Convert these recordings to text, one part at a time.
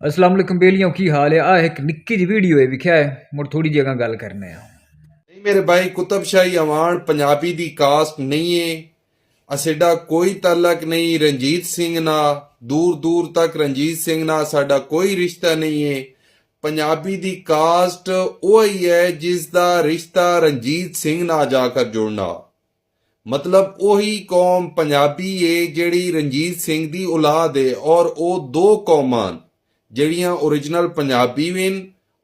अस्सलाम वालेकुम बेलियों की हाल है। आ एक निक्की जी वीडियो है विख्या है मुड़ थोड़ी जगह गल करने हैं। नहीं मेरे भाई कुतुब शाही अवान पंजाबी दी कास्ट नहीं है। असेडा कोई ताल्लक नहीं रंजीत सिंह ना। दूर दूर तक रंजीत सिंह ना साडा कोई रिश्ता नहीं है। पंजाबी दी कास्ट वही है जिसदा रिश्ता रंजीत सिंह ना जाकर जुड़ना। मतलब वही कौम पंजाबी है जेड़ी रंजीत सिंह दी औलाद है और वो दो कौमां ਜਿਹੜੀਆਂ ओरिजिनल पंजाबी विन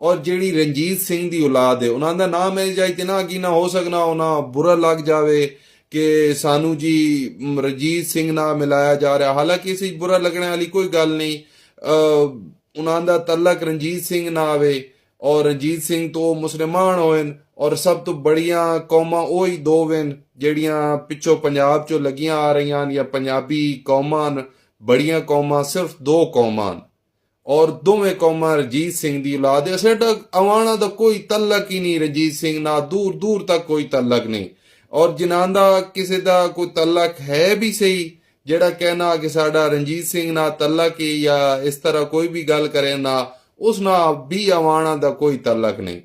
और ਜਿਹੜੀ रंजीत सिंह ਦੀ ਔਲਾਦ ਹੈ ਉਹਨਾਂ ਦਾ ਨਾਮ ਹੈ ਜਾਈ ਤੇ ਨਾ ਕੀ ਨਾ ਹੋ ਸਕਣਾ ਉਹਨਾਂ ਬੁਰਾ ਲੱਗ ਜਾਵੇ ਕਿ ਸਾਨੂੰ ਜੀ ਰਣਜੀਤ ਸਿੰਘ ਨਾਲ ਮਿਲਾਇਆ ਜਾ ਰਿਹਾ। ਹਾਲਾਂਕਿ ਇਸ ਬੁਰਾ ਲੱਗਣ ਵਾਲੀ ਕੋਈ ਗੱਲ ਨਹੀਂ। ਉਹਨਾਂ ਦਾ ਤਲਕ ਰਣਜੀਤ ਸਿੰਘ ਨਾਲ ਆਵੇ ਔਰ ਰਣਜੀਤ ਸਿੰਘ ਤੋਂ ਮੁਸਲਮਾਨ ਹੋਣ ਔਰ ਸਭ ਤੋਂ ਬੜੀਆਂ ਕੌਮਾਂ ਉਹੀ ਦੋ ਵੇਨ ਜਿਹੜੀਆਂ ਪਿੱਛੋਂ ਪੰਜਾਬ ਚੋਂ ਲੱਗੀਆਂ ਆ ਰਹੀਆਂ ਜਾਂ ਪੰਜਾਬੀ ਕੌਮਾਂ ਬੜੀਆਂ ਕੌਮਾਂ ਸਿਰਫ ਦੋ ਕੌਮਾਂ और दोवें कौमां रंजीत सिंह की औलाद है। साडा अवाना का कोई तल्लक ही नहीं रंजीत सिंह ना, दूर दूर तक कोई तल्लक नहीं। और जिन्हां दा किसी का कोई तल्लक है भी सही जेड़ा कहना कि साडा रंजीत सिंह ना तल्लक है या इस तरह कोई भी गल करे ना, उस ना भी अवाना का कोई तल्लक नहीं।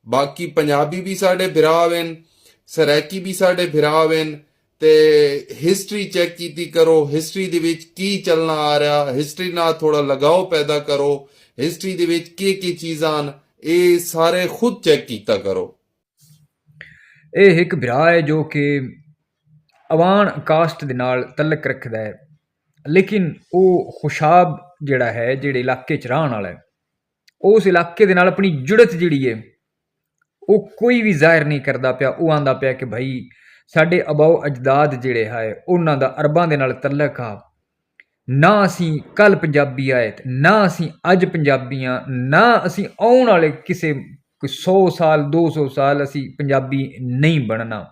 बाकी पंजाबी भी साडे भरा वेन, सरैकी भी साडे भरा वेन ਤੇ ਹਿਸਟਰੀ ਚੈੱਕ ਕੀਤੀ ਕਰੋ। ਹਿਸਟਰੀ ਦੇ ਵਿੱਚ ਕੀ ਚੱਲਣਾ ਆ ਰਿਹਾ, ਹਿਸਟਰੀ ਨਾਲ ਥੋੜਾ ਲਗਾਓ ਪੈਦਾ ਕਰੋ। ਹਿਸਟਰੀ ਦੇ ਵਿੱਚ ਕੀ ਚੀਜ਼ਾਂ ਹਨ ਇਹ ਸਾਰੇ ਖੁਦ ਚੈੱਕ ਕੀਤਾ ਕਰੋ। ਇਹ ਇੱਕ ਭਰਾ ਹੈ ਜੋ ਕਿ ਅਵਾਨ ਕਾਸਟ ਦੇ ਨਾਲ ਤਲਕ ਰੱਖਦਾ ਹੈ, ਲੇਕਿਨ ਉਹ ਖੁਸ਼ਾਬ ਜਿਹੜਾ ਹੈ ਜਿਹੜੇ ਇਲਾਕੇ 'ਚ ਰਹਿਣ ਵਾਲਾ ਹੈ ਉਸ ਇਲਾਕੇ ਦੇ ਨਾਲ ਆਪਣੀ ਜੁੜਤ ਜਿਹੜੀ ਹੈ ਉਹ ਕੋਈ ਵੀ ਜ਼ਾਹਿਰ ਨਹੀਂ ਕਰਦਾ ਪਿਆ। ਉਹ ਆਂਦਾ ਪਿਆ ਕਿ ਭਾਈ ਸਾਡੇ ਅਬਾਓ ਅਜਦਾਦ ਜਿਹੜੇ ਹੈ ਉਹਨਾਂ ਦਾ ਅਰਬਾਂ ਦੇ ਨਾਲ ਤਲਕ ਆ। ਨਾ ਅਸੀਂ ਕੱਲ ਪੰਜਾਬੀ ਆਏ ਨਾ ਅਸੀਂ ਅੱਜ ਪੰਜਾਬੀਆਂ, ਨਾ ਅਸੀਂ ਆਉਣ ਵਾਲੇ ਕਿਸੇ 100 ਸਾਲ 200 ਸਾਲ ਅਸੀਂ ਪੰਜਾਬੀ ਨਹੀਂ ਬਣਨਾ।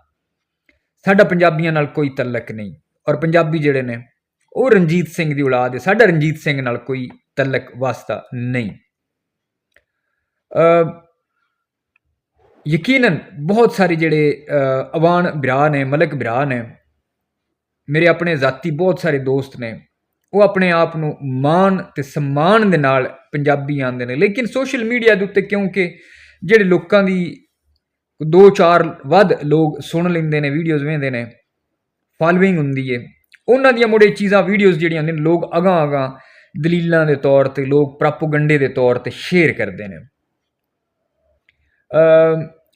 ਸਾਡਾ ਪੰਜਾਬੀਆਂ ਨਾਲ ਕੋਈ ਤਲਕ ਨਹੀਂ। ਔਰ ਪੰਜਾਬੀ ਜਿਹੜੇ ਨੇ ਉਹ ਰਣਜੀਤ ਸਿੰਘ ਦੀ ਔਲਾਦ ਹੈ। ਸਾਡਾ ਰਣਜੀਤ ਸਿੰਘ ਨਾਲ ਕੋਈ ਤਲਕ ਵਾਸਤਾ ਨਹੀਂ। ਯਕੀਨਨ ਬਹੁਤ ਸਾਰੇ ਜਿਹੜੇ ਅਵਾਨ ਭਰਾ ਨੇ, ਮਲਕ ਭਰਾ ਨੇ, ਮੇਰੇ ਆਪਣੇ ਜ਼ਾਤੀ ਬਹੁਤ ਸਾਰੇ ਦੋਸਤ ਨੇ, ਉਹ ਆਪਣੇ ਆਪ ਨੂੰ ਮਾਣ ਅਤੇ ਸਨਮਾਨ ਦੇ ਨਾਲ ਪੰਜਾਬੀ ਆਉਂਦੇ ਨੇ। ਲੇਕਿਨ ਸੋਸ਼ਲ ਮੀਡੀਆ ਦੇ ਉੱਤੇ ਕਿਉਂਕਿ ਜਿਹੜੇ ਲੋਕਾਂ ਦੀ 2-4 ਵੱਧ ਲੋਕ ਸੁਣ ਲੈਂਦੇ ਨੇ, ਵੀਡੀਓਜ਼ ਵੇਖਦੇ ਨੇ, ਫਾਲੋਇੰਗ ਹੁੰਦੀ ਹੈ, ਉਹਨਾਂ ਦੀਆਂ ਮੁੜੇ ਚੀਜ਼ਾਂ ਵੀਡੀਓਜ਼ ਜਿਹੜੀਆਂ ਹੁੰਦੀਆਂ ਨੇ ਲੋਕ ਅਗਾਂਹ ਦਲੀਲਾਂ ਦੇ ਤੌਰ 'ਤੇ, ਲੋਕ ਪ੍ਰਾਪੋਗੰਡੇ ਦੇ ਤੌਰ 'ਤੇ ਸ਼ੇਅਰ ਕਰਦੇ ਨੇ।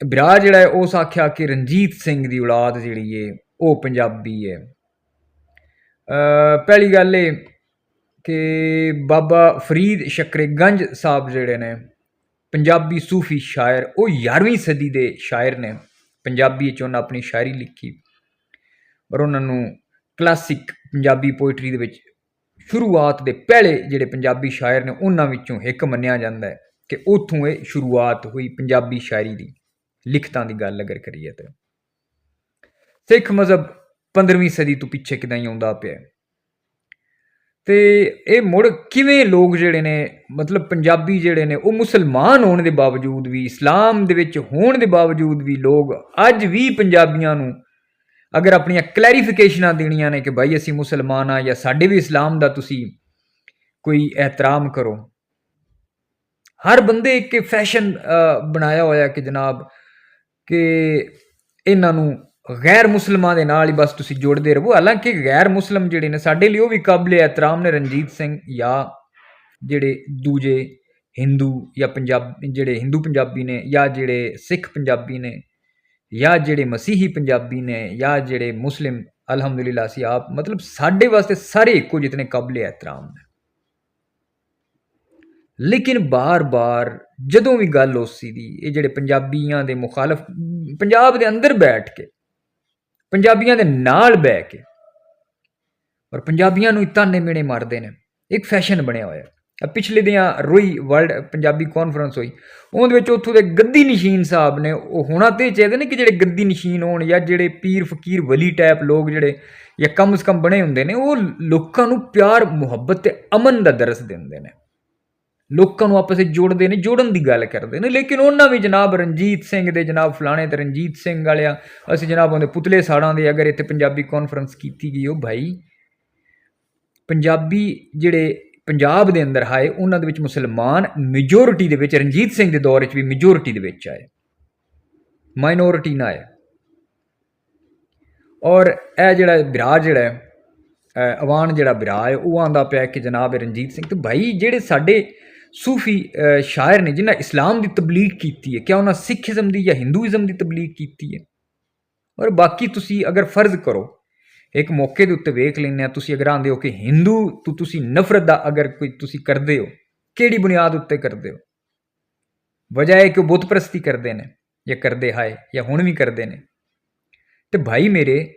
ਭਰਾ ਜਿਹੜਾ ਹੈ ਉਸ ਆਖਿਆ ਕਿ ਰਣਜੀਤ ਸਿੰਘ ਦੀ ਔਲਾਦ ਜਿਹੜੀ ਹੈ ਉਹ ਪੰਜਾਬੀ ਹੈ। ਪਹਿਲੀ ਗੱਲ ਇਹ ਕਿ ਬਾਬਾ ਫਰੀਦ ਸ਼ਕਰੇਗੰਜ ਸਾਹਿਬ ਜਿਹੜੇ ਨੇ ਪੰਜਾਬੀ ਸੂਫੀ ਸ਼ਾਇਰ, ਉਹ 11ਵੀਂ ਸਦੀ ਦੇ ਸ਼ਾਇਰ ਨੇ। ਪੰਜਾਬੀ 'ਚ ਉਹਨਾਂ ਆਪਣੀ ਸ਼ਾਇਰੀ ਲਿਖੀ ਔਰ ਉਹਨਾਂ ਨੂੰ ਕਲਾਸਿਕ ਪੰਜਾਬੀ ਪੋਇਟਰੀ ਦੇ ਵਿੱਚ ਸ਼ੁਰੂਆਤ ਦੇ ਪਹਿਲੇ ਜਿਹੜੇ ਪੰਜਾਬੀ ਸ਼ਾਇਰ ਨੇ ਉਹਨਾਂ ਵਿੱਚੋਂ ਇੱਕ ਮੰਨਿਆ ਜਾਂਦਾ ਹੈ ਕਿ ਉੱਥੋਂ ਇਹ ਸ਼ੁਰੂਆਤ ਹੋਈ ਪੰਜਾਬੀ ਸ਼ਾਇਰੀ ਦੀ, ਲਿਖਤਾਂ ਦੀ ਗੱਲ ਅਗਰ ਕਰੀਏ ਤਾਂ। ਸਿੱਖ ਮਜ਼ਹਬ 15ਵੀਂ ਸਦੀ ਤੋਂ ਪਿੱਛੇ ਕਿਦਾਂ ਹੀ ਆਉਂਦਾ ਪਿਆ ਅਤੇ ਇਹ ਮੁੜ ਕਿਵੇਂ ਲੋਕ ਜਿਹੜੇ ਨੇ, ਮਤਲਬ ਪੰਜਾਬੀ ਜਿਹੜੇ ਨੇ ਉਹ ਮੁਸਲਮਾਨ ਹੋਣ ਦੇ ਬਾਵਜੂਦ ਵੀ, ਇਸਲਾਮ ਦੇ ਵਿੱਚ ਹੋਣ ਦੇ ਬਾਵਜੂਦ ਵੀ ਲੋਕ ਅੱਜ ਵੀ ਪੰਜਾਬੀਆਂ ਨੂੰ ਅਗਰ ਆਪਣੀਆਂ ਕਲੈਰੀਫਿਕੇਸ਼ਨਾਂ ਦੇਣੀਆਂ ਨੇ ਕਿ ਭਾਈ ਅਸੀਂ ਮੁਸਲਮਾਨ ਹਾਂ ਜਾਂ ਸਾਡੇ ਵੀ ਇਸਲਾਮ ਦਾ ਤੁਸੀਂ ਕੋਈ ਇਹਤਰਾਮ ਕਰੋ। ਹਰ ਬੰਦੇ ਇੱਕ ਫੈਸ਼ਨ ਬਣਾਇਆ ਹੋਇਆ ਕਿ ਜਨਾਬ ਕਿ ਇਹਨਾਂ ਨੂੰ ਗੈਰ ਮੁਸਲਮਾਂ ਦੇ ਨਾਲ ਹੀ ਬਸ ਤੁਸੀਂ ਜੋੜਦੇ ਰਹੋ। ਹਾਲਾਂਕਿ ਗੈਰ ਮੁਸਲਮ ਜਿਹੜੇ ਨੇ ਸਾਡੇ ਲਈ ਉਹ ਵੀ ਕਾਬਲੇ ਇਹਤਰਾਮ ਨੇ। ਰਣਜੀਤ ਸਿੰਘ ਜਾਂ ਜਿਹੜੇ ਦੂਜੇ ਹਿੰਦੂ ਜਾਂ ਜਿਹੜੇ ਹਿੰਦੂ ਪੰਜਾਬੀ ਨੇ, ਜਾਂ ਜਿਹੜੇ ਸਿੱਖ ਪੰਜਾਬੀ ਨੇ, ਜਾਂ ਜਿਹੜੇ ਮਸੀਹੀ ਪੰਜਾਬੀ ਨੇ, ਜਾਂ ਜਿਹੜੇ ਮੁਸਲਿਮ, ਅਲਹਮਦੁਲਿਲਾ ਅਸੀਂ ਆਪ, ਮਤਲਬ ਸਾਡੇ ਵਾਸਤੇ ਸਾਰੇ ਇੱਕੋ ਜਿਤਨੇ ਕਾਬਲੇ ਇਹਤਰਾਮ ਨੇ। ਲੇਕਿਨ ਬਾਰ-ਬਾਰ ਜਦੋਂ ਵੀ ਗੱਲ ਉਸੀ ਦੀ, ਇਹ ਜਿਹੜੇ ਪੰਜਾਬੀਆਂ ਦੇ ਮੁਖਾਲਫ ਪੰਜਾਬ ਦੇ ਅੰਦਰ ਬੈਠ ਕੇ, ਪੰਜਾਬੀਆਂ ਦੇ ਨਾਲ ਬਹਿ ਕੇ ਔਰ ਪੰਜਾਬੀਆਂ ਨੂੰ ਤਾਨੇ ਮੇਣੇ ਮਾਰਦੇ ਨੇ, ਇੱਕ ਫੈਸ਼ਨ ਬਣਿਆ ਹੋਇਆ। ਪਿਛਲੇ ਦਿਨਾਂ ਰੋਈ ਵਰਲਡ ਪੰਜਾਬੀ ਕਾਨਫਰੰਸ ਹੋਈ, ਉਹਦੇ ਵਿੱਚ ਉੱਥੋਂ ਦੇ ਗੱਦੀ ਨਸ਼ੀਨ ਸਾਹਿਬ ਨੇ, ਉਹ ਹੋਣਾ ਤੇ ਚਾਹੀਦੇ ਨੇ ਕਿ ਜਿਹੜੇ ਗੱਦੀ ਨਸ਼ੀਨ ਹੋਣ ਜਾਂ ਜਿਹੜੇ ਪੀਰ ਫਕੀਰ ਵਲੀ ਟਾਈਪ ਲੋਕ ਜਿਹੜੇ ਜਾਂ ਕਮ ਸੇ ਕਮ ਬਣੇ ਹੁੰਦੇ ਨੇ, ਉਹ ਲੋਕਾਂ ਨੂੰ ਪਿਆਰ ਮੁਹੱਬਤ ਅਤੇ ਅਮਨ ਦਾ ਦਰਸ ਦਿੰਦੇ ਨੇ, ਲੋਕਾਂ ਨੂੰ ਆਪਸ ਵਿੱਚ ਜੋੜਦੇ ਨੇ, ਜੋੜਨ ਦੀ ਗੱਲ ਕਰਦੇ ਨੇ। ਲੇਕਿਨ ਉਹਨਾਂ ਵੀ ਜਨਾਬ ਰਣਜੀਤ ਸਿੰਘ ਦੇ, ਜਨਾਬ ਫਲਾਣੇ ਤੇ ਰਣਜੀਤ ਸਿੰਘ ਵਾਲਿਆ ਅਸੀਂ ਜਨਾਬ ਉਹਦੇ ਪੁਤਲੇ ਸਾੜਾਂ ਦੇ ਅਗਰ ਇੱਥੇ ਪੰਜਾਬੀ ਕਾਨਫਰੰਸ ਕੀਤੀ ਗਈ, ਉਹ ਭਾਈ ਪੰਜਾਬੀ ਜਿਹੜੇ ਪੰਜਾਬ ਦੇ ਅੰਦਰ ਆਏ ਉਹਨਾਂ ਦੇ ਵਿੱਚ ਮੁਸਲਮਾਨ ਮੈਜੋਰਿਟੀ ਦੇ ਵਿੱਚ, ਰਣਜੀਤ ਸਿੰਘ ਦੇ ਦੌਰ ਵਿੱਚ ਵੀ ਮੈਜੋਰਿਟੀ ਦੇ ਵਿੱਚ ਆਏ, ਮਾਈਨੋਰਿਟੀ ਨਾ ਆਏ। ਔਰ ਇਹ ਜਿਹੜਾ ਬਿਰਾ ਜਿਹੜਾ ਅਵਾਨ ਜਿਹੜਾ ਬਿਰਾ ਹੈ ਉਹ ਆਂਦਾ ਪਿਆ ਕਿ ਜਨਾਬ ਰਣਜੀਤ ਸਿੰਘ, ਤੇ ਭਾਈ ਜਿਹੜੇ ਸਾਡੇ ਸੂਫੀ ਸ਼ਾਇਰ ਨੇ ਜਿਨ੍ਹਾਂ ਇਸਲਾਮ ਦੀ ਤਬਲੀਗ ਕੀਤੀ ਹੈ, ਕਿਆ ਉਹਨਾਂ ਸਿੱਖੀਜ਼ਮ ਦੀ ਜਾਂ ਹਿੰਦੂਇਜ਼ਮ ਦੀ ਤਬਲੀਗ ਕੀਤੀ ਹੈ? ਔਰ ਬਾਕੀ ਤੁਸੀਂ ਅਗਰ ਫਰਜ਼ ਕਰੋ ਇੱਕ ਮੌਕੇ ਦੇ ਉੱਤੇ ਵੇਖ ਲੈਂਦੇ ਆ, ਤੁਸੀਂ ਅਗਰ ਆਂਦੇ ਹੋ ਕਿ ਹਿੰਦੂ ਤੋਂ ਤੁਸੀਂ ਨਫ਼ਰਤ ਦਾ ਅਗਰ ਕੋਈ ਤੁਸੀਂ ਕਰਦੇ ਹੋ, ਕਿਹੜੀ ਬੁਨਿਆਦ ਉੱਤੇ ਕਰਦੇ ਹੋ? ਵਜ੍ਹਾ ਹੈ ਕਿ ਉਹ ਬੁੱਤ ਪ੍ਰਸਤੀ ਕਰਦੇ ਨੇ ਜਾਂ ਕਰਦੇ ਆਏ ਜਾਂ ਹੁਣ ਵੀ ਕਰਦੇ ਨੇ। ਤੇ ਭਾਈ ਮੇਰੇ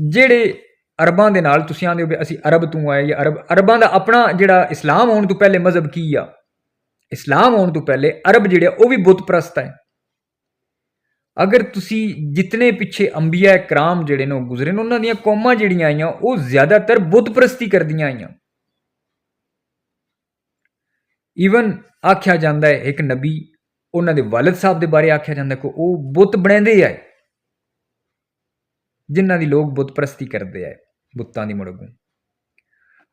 ਜਿਹੜੇ ਅਰਬਾਂ ਦੇ ਨਾਲ ਤੁਸੀਂ ਆਂਦੇ ਹੋ ਵੀ ਅਸੀਂ ਅਰਬ ਤੋਂ ਆਏ ਜਾਂ ਅਰਬਾਂ ਦਾ ਆਪਣਾ ਜਿਹੜਾ ਇਸਲਾਮ ਆਉਣ ਤੋਂ ਪਹਿਲੇ ਮਜ਼ਹਬ ਕੀ ਆ? ਇਸਲਾਮ ਆਉਣ ਤੋਂ ਪਹਿਲੇ ਅਰਬ ਜਿਹੜੇ ਉਹ ਵੀ ਬੁੱਤ ਪ੍ਰਸਤ ਹੈ। ਅਗਰ ਤੁਸੀਂ ਜਿਤਨੇ ਪਿੱਛੇ ਅੰਬੀਆ ਕਰਾਮ ਜਿਹੜੇ ਨੇ ਉਹ ਗੁਜ਼ਰੇ ਨੇ, ਉਹਨਾਂ ਦੀਆਂ ਕੌਮਾਂ ਜਿਹੜੀਆਂ ਆਈਆਂ ਉਹ ਜ਼ਿਆਦਾਤਰ ਬੁੱਤ ਪ੍ਰਸਤੀ ਕਰਦੀਆਂ ਆਈਆਂ। ਈਵਨ ਆਖਿਆ ਜਾਂਦਾ ਹੈ ਇੱਕ ਨਬੀ, ਉਹਨਾਂ ਦੇ ਵਾਲਿਦ ਸਾਹਿਬ ਦੇ ਬਾਰੇ ਆਖਿਆ ਜਾਂਦਾ ਕਿ ਉਹ ਬੁੱਤ ਬਣਾਉਂਦੇ ਆਏ, ਜਿਨ੍ਹਾਂ ਦੀ ਲੋਕ ਬੁੱਤ ਪ੍ਰਸਤੀ ਕਰਦੇ ਆਏ, ਬੁੱਤਾਂ ਦੀ ਮੁੜਗੂ।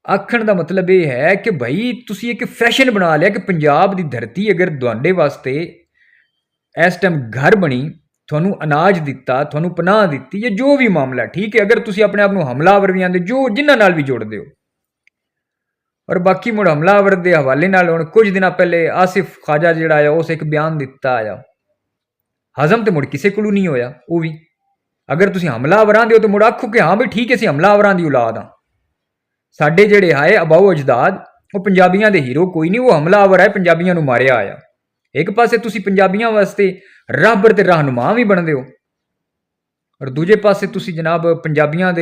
ਆਖਣ ਦਾ ਮਤਲਬ ਇਹ ਹੈ ਕਿ ਭਾਈ ਤੁਸੀਂ ਇੱਕ ਫੈਸ਼ਨ ਬਣਾ ਲਿਆ ਕਿ ਪੰਜਾਬ ਦੀ ਧਰਤੀ ਅਗਰ ਤੁਹਾਡੇ ਵਾਸਤੇ ਇਸ ਟਾਈਮ ਘਰ ਬਣੀ, ਤੁਹਾਨੂੰ ਅਨਾਜ ਦਿੱਤਾ, ਤੁਹਾਨੂੰ ਪਨਾਹ ਦਿੱਤੀ, ਜਾਂ ਜੋ ਵੀ ਮਾਮਲਾ ਠੀਕ ਹੈ, ਅਗਰ ਤੁਸੀਂ ਆਪਣੇ ਆਪ ਨੂੰ ਹਮਲਾਵਰ ਵੀ ਆਂਦੇ ਜੋ ਜਿਨ੍ਹਾਂ ਨਾਲ ਵੀ ਜੋੜਦੇ ਹੋ। ਔਰ ਬਾਕੀ ਮੁੜ ਹਮਲਾਵਰ ਦੇ ਹਵਾਲੇ ਨਾਲ ਹੁਣ ਕੁਝ ਦਿਨਾਂ ਪਹਿਲੇ ਆਸਿਫ ਖਾਜਾ ਜਿਹੜਾ ਆਇਆ ਉਸ ਇੱਕ ਬਿਆਨ ਦਿੱਤਾ ਆਇਆ, ਹਜ਼ਮ ਤੇ ਮੁੜ ਕਿਸੇ ਕੋਲੋਂ ਨਹੀਂ ਹੋਇਆ। ਉਹ ਵੀ ਅਗਰ ਤੁਸੀਂ ਹਮਲਾਵਰਾਂ ਦੇ ਹੋ ਤਾਂ ਮੁੜ ਆਖੋ ਕਿ ਹਾਂ ਵੀ ਠੀਕ ਹੈ ਅਸੀਂ ਹਮਲਾਵਰਾਂ ਦੀ ਔਲਾਦ ਹਾਂ। ਸਾਡੇ ਜਿਹੜੇ ਆਏ ਅਬਾਓ ਅਜਦਾਦ ਉਹ ਪੰਜਾਬੀਆਂ ਦੇ ਹੀਰੋ ਕੋਈ ਨਹੀਂ, ਉਹ ਹਮਲਾਵਰ ਹੈ, ਪੰਜਾਬੀਆਂ ਨੂੰ ਮਾਰਿਆ ਆਇਆ। ਇੱਕ ਪਾਸੇ ਤੁਸੀਂ ਪੰਜਾਬੀਆਂ ਵਾਸਤੇ ਰਾਹਬਰ ਤੇ ਰਹਿਨੁਮਾ ਵੀ ਬਣਦੇ ਹੋ, ਔਰ ਦੂਜੇ ਪਾਸੇ ਤੁਸੀਂ ਜਨਾਬ ਪੰਜਾਬੀਆਂ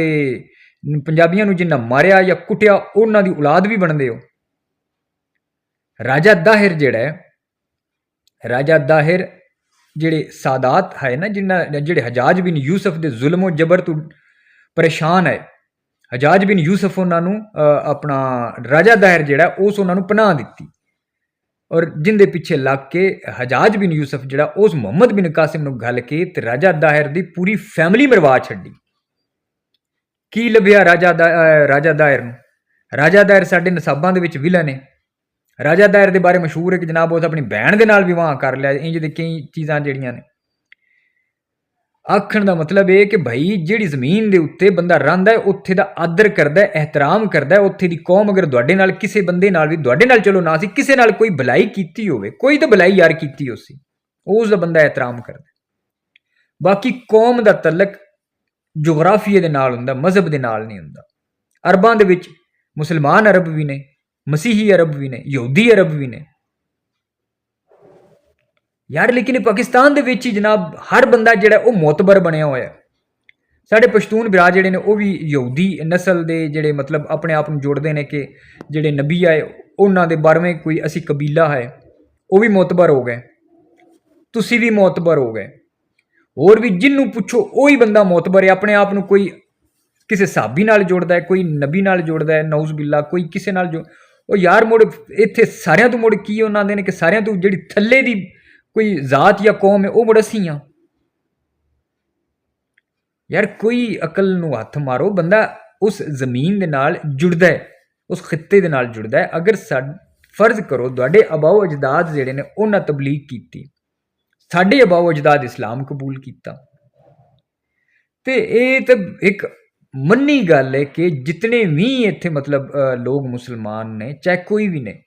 ਨੂੰ ਜਿੰਨਾ ਮਾਰਿਆ ਜਾਂ ਕੁੱਟਿਆ ਉਹਨਾਂ ਦੀ ਔਲਾਦ ਵੀ ਬਣਦੇ ਹੋ। ਰਾਜਾ ਦਾਹਿਰ ਜਿਹੜਾ ਹੈ, ਰਾਜਾ ਦਾਹਿਰ ਜਿਹੜੇ ਸਾਦਾਤ ਹੈ ਨਾ, ਜਿਹੜੇ ਹਜਾਜ ਬਿਨ ਯੂਸਫ ਦੇ ਜ਼ੁਲਮੋ ਜਬਰ ਤੋਂ ਪਰੇਸ਼ਾਨ ਹੈ, ਹਜਾਜ ਬਿਨ ਯੂਸਫ ਉਹਨਾਂ ਨੂੰ ਆਪਣਾ ਰਾਜਾ ਦਾਹਿਰ ਜਿਹੜਾ ਉਸ ਉਹਨਾਂ ਨੂੰ ਪਨਾਹ ਦਿੱਤੀ, ਔਰ ਜਿੰਦੇ ਪਿੱਛੇ ਲੱਗ ਕੇ ਹਜਾਜ ਬਿਨ ਯੂਸਫ ਜਿਹੜਾ ਉਸ ਮੁਹੰਮਦ ਬਿਨ ਕਾਸਿਮ ਨੂੰ ਘੱਲ ਕੇ ਤੇ ਰਾਜਾ ਦਾਹਿਰ ਦੀ ਪੂਰੀ ਫੈਮਿਲੀ ਮਰਵਾ ਛੱਡੀ। ਕੀ ਲੱਭਿਆ ਰਾਜਾ ਦਾਹਿਰ ਨੂੰ? ਰਾਜਾ ਦਾਹਿਰ ਸਾਡੇ ਨਸਾਬਾਂ ਦੇ ਵਿੱਚ ਵਿਲਨ ਹੈ। ਰਾਜਾ ਦਾਹਿਰ ਦੇ ਬਾਰੇ ਮਸ਼ਹੂਰ ਹੈ ਕਿ ਜਨਾਬ ਉਸ ਆਪਣੀ ਭੈਣ ਦੇ ਨਾਲ ਵਿਵਾਹ ਕਰ ਲਿਆ, ਇੰਜ ਦੇ ਕਈ ਚੀਜ਼ਾਂ ਜਿਹੜੀਆਂ ਨੇ। ਆਖਣ ਦਾ ਮਤਲਬ ਇਹ ਕਿ ਭਾਈ ਜਿਹੜੀ ਜ਼ਮੀਨ ਦੇ ਉੱਤੇ ਬੰਦਾ ਰਹਿੰਦਾ ਹੈ ਉੱਥੇ ਦਾ ਆਦਰ ਕਰਦਾ ਹੈ, ਇਹਤਰਾਮ ਕਰਦਾ ਹੈ। ਉੱਥੇ ਦੀ ਕੌਮ ਅਗਰ ਤੁਹਾਡੇ ਨਾਲ ਕਿਸੇ ਬੰਦੇ ਨਾਲ ਵੀ ਤੁਹਾਡੇ ਨਾਲ ਚਲੋ ਨਾ ਸੀ, ਕਿਸੇ ਨਾਲ ਕੋਈ ਭਲਾਈ ਕੀਤੀ ਹੋਵੇ, ਕੋਈ ਤਾਂ ਭਲਾਈ ਯਾਰ ਕੀਤੀ ਹੋਸੀ, ਉਸ ਦਾ ਬੰਦਾ ਇਹਤਰਾਮ ਕਰਦਾ। ਬਾਕੀ ਕੌਮ ਦਾ ਤਲਕ ਜੋਗਰਾਫੀਏ ਦੇ ਨਾਲ ਹੁੰਦਾ, ਮਜ਼ਹਬ ਦੇ ਨਾਲ ਨਹੀਂ ਹੁੰਦਾ। ਅਰਬਾਂ ਦੇ ਵਿੱਚ ਮੁਸਲਮਾਨ ਅਰਬ ਵੀ ਨੇ, ਮਸੀਹੀ ਅਰਬ ਵੀ ਨੇ, ਯਹੂਦੀ ਅਰਬ ਵੀ ਨੇ ਯਾਰ, ਲੇਕਿਨ ਪਾਕਿਸਤਾਨ ਦੇ ਵਿੱਚ ਹੀ ਜਨਾਬ ਹਰ ਬੰਦਾ ਜਿਹੜਾ ਉਹ ਮੋਤਬਰ ਬਣਿਆ ਹੋਇਆ। ਸਾਡੇ ਪਸ਼ਤੂਨ ਬਿਰਾ ਜਿਹੜੇ ਨੇ ਉਹ ਵੀ ਯਹੂਦੀ ਨਸਲ ਦੇ ਜਿਹੜੇ ਮਤਲਬ ਆਪਣੇ ਆਪ ਨੂੰ ਜੋੜਦੇ ਨੇ ਕਿ ਜਿਹੜੇ ਨਬੀ ਆਏ ਉਹਨਾਂ ਦੇ 12ਵੇਂ ਕੋਈ ਅਸੀਂ ਕਬੀਲਾ ਹੈ, ਉਹ ਵੀ ਮੋਤਬਰ ਹੋ ਗਏ, ਤੁਸੀਂ ਵੀ ਮੋਤਬਰ ਹੋ ਗਏ। ਹੋਰ ਵੀ ਜਿਹਨੂੰ ਪੁੱਛੋ ਉਹੀ ਬੰਦਾ ਮੋਤਬਰ ਹੈ। ਆਪਣੇ ਆਪ ਨੂੰ ਕੋਈ ਕਿਸੇ ਸਾਬੀ ਨਾਲ ਜੋੜਦਾ ਹੈ, ਕੋਈ ਨਬੀ ਨਾਲ ਜੋੜਦਾ ਹੈ, ਨਊਜ਼ ਬਿੱਲਾ, ਕੋਈ ਕਿਸੇ ਨਾਲ ਉਹ ਯਾਰ ਮੁੜ ਇੱਥੇ ਸਾਰਿਆਂ ਤੋਂ ਮੁੜ ਕੀ ਉਹਨਾਂ ਦੇ ਨੇ ਕਿ ਸਾਰਿਆਂ ਤੋਂ ਜਿਹੜੀ ਥੱਲੇ ਦੀ ਕੋਈ ਜ਼ਾਤ ਜਾਂ ਕੌਮ ਹੈ ਉਹ ਮੁੜ ਅਸੀਂ ਹਾਂ। ਯਾਰ ਕੋਈ ਅਕਲ ਨੂੰ ਹੱਥ ਮਾਰੋ, ਬੰਦਾ ਉਸ ਜ਼ਮੀਨ ਦੇ ਨਾਲ ਜੁੜਦਾ ਹੈ, ਉਸ ਖਿੱਤੇ ਦੇ ਨਾਲ ਜੁੜਦਾ ਹੈ। ਅਗਰ ਫਰਜ਼ ਕਰੋ ਤੁਹਾਡੇ ਅਬਾਓ ਅਜਦਾਦ ਜਿਹੜੇ ਨੇ ਉਹਨਾਂ ਤਬਲੀਗ ਕੀਤੀ, ਸਾਡੇ ਅਬਾਓ ਅਜਦਾਦ ਇਸਲਾਮ ਕਬੂਲ ਕੀਤਾ, ਤੇ ਇਹ ਤਾਂ ਇੱਕ ਮੰਨੀ ਗੱਲ ਹੈ ਕਿ ਜਿਤਨੇ ਵੀ ਇੱਥੇ ਮਤਲਬ ਲੋਕ ਮੁਸਲਮਾਨ ਨੇ, ਚਾਹੇ ਕੋਈ ਵੀ ਨੇ,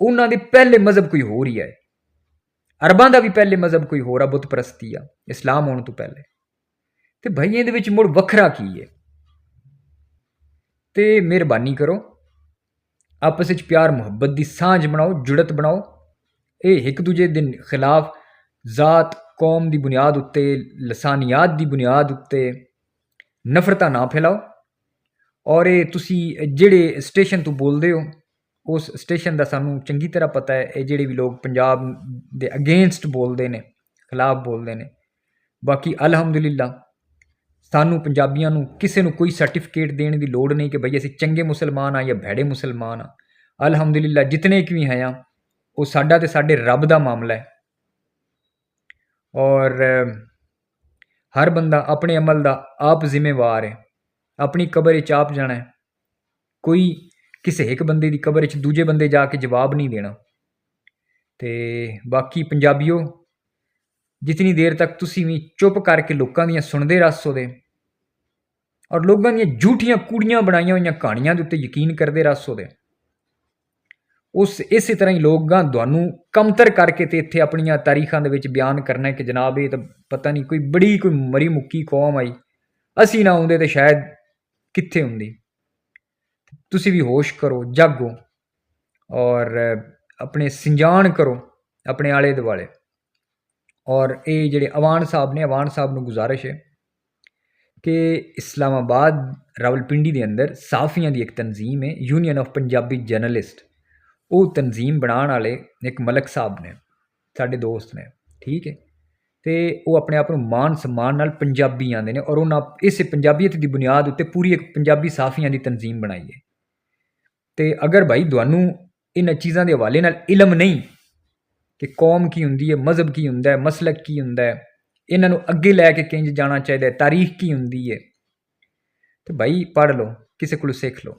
ਉਹਨਾਂ ਦੇ ਪਹਿਲੇ ਮਜ਼ਹਬ ਕੋਈ ਹੋਰ ਹੀ ਹੈ। ਅਰਬਾਂ ਦਾ ਵੀ ਪਹਿਲੇ ਮਜ਼ਹਬ ਕੋਈ ਹੋਰ ਆ, ਬੁੱਤ ਪ੍ਰਸਤੀ ਆ, ਇਸਲਾਮ ਆਉਣ ਤੋਂ ਪਹਿਲੇ। ਤੇ ਭਾਈ ਇਹਦੇ ਵਿੱਚ ਮੁੜ ਵੱਖਰਾ ਕੀ ਹੈ? ਤੇ ਮਿਹਰਬਾਨੀ ਕਰੋ ਆਪਸ ਵਿੱਚ ਪਿਆਰ ਮੁਹੱਬਤ ਦੀ ਸਾਂਝ ਬਣਾਓ, ਜੁੜਤ ਬਣਾਓ। ਇਹ ਇੱਕ ਦੂਜੇ ਦੇ ਖਿਲਾਫ ਜ਼ਾਤ ਕੌਮ ਦੀ ਬੁਨਿਆਦ ਉੱਤੇ, ਲਸਾਨੀਆਤ ਦੀ ਬੁਨਿਆਦ ਉੱਤੇ ਨਫ਼ਰਤਾਂ ਨਾ ਫੈਲਾਓ। ਔਰ ਇਹ ਤੁਸੀਂ ਜਿਹੜੇ ਸਟੇਸ਼ਨ ਤੋਂ ਬੋਲਦੇ ਹੋ ਉਸ ਸਟੇਸ਼ਨ ਦਾ ਸਾਨੂੰ ਚੰਗੀ ਤਰ੍ਹਾਂ ਪਤਾ ਹੈ, ਇਹ ਜਿਹੜੇ ਵੀ ਲੋਕ ਪੰਜਾਬ ਦੇ ਅਗੇਂਸਟ ਬੋਲਦੇ ਨੇ, ਖਿਲਾਫ ਬੋਲਦੇ ਨੇ। ਬਾਕੀ ਅਲਹਮਦੁਲਿਲਾ ਸਾਨੂੰ ਪੰਜਾਬੀਆਂ ਨੂੰ ਕਿਸੇ ਨੂੰ ਕੋਈ ਸਰਟੀਫਿਕੇਟ ਦੇਣ ਦੀ ਲੋੜ ਨਹੀਂ ਕਿ ਬਈ ਅਸੀਂ ਚੰਗੇ ਮੁਸਲਮਾਨ ਆ ਜਾਂ ਭੈੜੇ ਮੁਸਲਮਾਨ ਆ। ਅਲਹਮਦੁਲਿਲਾ ਜਿਤਨੇ ਕਿ ਵੀ ਹੈ ਆ ਉਹ ਸਾਡਾ ਤੇ ਸਾਡੇ ਰੱਬ ਦਾ ਮਾਮਲਾ ਹੈ, ਔਰ ਹਰ ਬੰਦਾ ਆਪਣੇ ਅਮਲ ਦਾ ਆਪ ਜ਼ਿੰਮੇਵਾਰ ਹੈ, ਆਪਣੀ ਕਬਰ ਵਿੱਚ ਆਪ ਜਾਣਾ ਹੈ। ਕੋਈ ਕਿਸੇ ਇੱਕ ਬੰਦੇ ਦੀ ਕਬਰ 'ਚ ਦੂਜੇ ਬੰਦੇ ਜਾ ਕੇ ਜਵਾਬ ਨਹੀਂ ਦੇਣਾ। ਤੇ ਬਾਕੀ ਪੰਜਾਬੀਓ, ਜਿਤਨੀ ਦੇਰ ਤੱਕ ਤੁਸੀਂ ਵੀ ਚੁੱਪ ਕਰਕੇ ਲੋਕਾਂ ਦੀਆਂ ਸੁਣਦੇ ਰਸੋਦੇ ਔਰ ਲੋਕਾਂ ਦੀਆਂ ਝੂਠੀਆਂ ਕੂੜੀਆਂ ਬਣਾਈਆਂ ਹੋਈਆਂ ਕਹਾਣੀਆਂ ਦੇ ਉੱਤੇ ਯਕੀਨ ਕਰਦੇ ਰਸੋਦੇ, ਇਸੇ ਤਰ੍ਹਾਂ ਹੀ ਲੋਕਾਂ ਤੁਹਾਨੂੰ ਕਮਤਰ ਕਰਕੇ ਤੇ ਇੱਥੇ ਆਪਣੀਆਂ ਤਾਰੀਖਾਂ ਦੇ ਵਿੱਚ ਬਿਆਨ ਕਰਨਾ ਕਿ ਜਨਾਬ ਇਹ ਤਾਂ ਪਤਾ ਨਹੀਂ ਕੋਈ ਮਰੀ ਮੁੱਕੀ ਕੌਮ ਆਈ, ਅਸੀਂ ਨਾ ਆਉਂਦੇ ਤੇ ਸ਼ਾਇਦ ਕਿੱਥੇ ਹੁੰਦੀ। ਤੁਸੀਂ ਵੀ ਹੋਸ਼ ਕਰੋ, ਜਾਗੋ ਔਰ ਆਪਣੇ ਸਿੰਜਾਨ ਕਰੋ ਆਪਣੇ ਆਲੇ ਦੁਆਲੇ। ਔਰ ਇਹ ਜਿਹੜੇ ਅਵਾਨ ਸਾਹਿਬ ਨੇ, ਅਵਾਨ ਸਾਹਿਬ ਨੂੰ ਗੁਜ਼ਾਰਿਸ਼ ਹੈ ਕਿ ਇਸਲਾਮਾਬਾਦ ਰਾਵਲਪਿੰਡੀ ਦੇ ਅੰਦਰ ਸਾਫੀਆਂ ਦੀ ਇੱਕ ਤਨਜ਼ੀਮ ਹੈ, ਯੂਨੀਅਨ ਆਫ ਪੰਜਾਬੀ ਜਰਨਲਿਸਟ। ਉਹ ਤਨਜ਼ੀਮ ਬਣਾਉਣ ਵਾਲੇ ਇੱਕ ਮਲਕ ਸਾਹਿਬ ਨੇ, ਸਾਡੇ ਦੋਸਤ ਨੇ, ਠੀਕ ਹੈ। ਅਤੇ ਉਹ ਆਪਣੇ ਆਪ ਨੂੰ ਮਾਣ ਸਨਮਾਨ ਨਾਲ ਪੰਜਾਬੀ ਆਉਂਦੇ ਨੇ, ਔਰ ਉਹਨਾਂ ਇਸ ਪੰਜਾਬੀਅਤ ਦੀ ਬੁਨਿਆਦ ਉੱਤੇ ਪੂਰੀ ਇੱਕ ਪੰਜਾਬੀ ਸਾਫੀਆਂ ਦੀ ਤਨਜ਼ੀਮ ਬਣਾਈ ਹੈ। ਅਤੇ ਅਗਰ ਭਾਈ ਤੁਹਾਨੂੰ ਇਹਨਾਂ ਚੀਜ਼ਾਂ ਦੇ ਹਵਾਲੇ ਨਾਲ ਇਲਮ ਨਹੀਂ ਕਿ ਕੌਮ ਕੀ ਹੁੰਦੀ ਹੈ, ਮਜ਼ਹਬ ਕੀ ਹੁੰਦਾ ਹੈ, ਮਸਲਕ ਕੀ ਹੁੰਦਾ ਹੈ, ਇਹਨਾਂ ਨੂੰ ਅੱਗੇ ਲੈ ਕੇ ਕਿੰਝ ਜਾਣਾ ਚਾਹੀਦਾ ਹੈ, ਤਾਰੀਖ ਕੀ ਹੁੰਦੀ ਹੈ, ਤੇ ਭਾਈ ਪੜ੍ਹ ਲਓ, ਕਿਸੇ ਕੋਲੋਂ ਸਿੱਖ ਲਓ।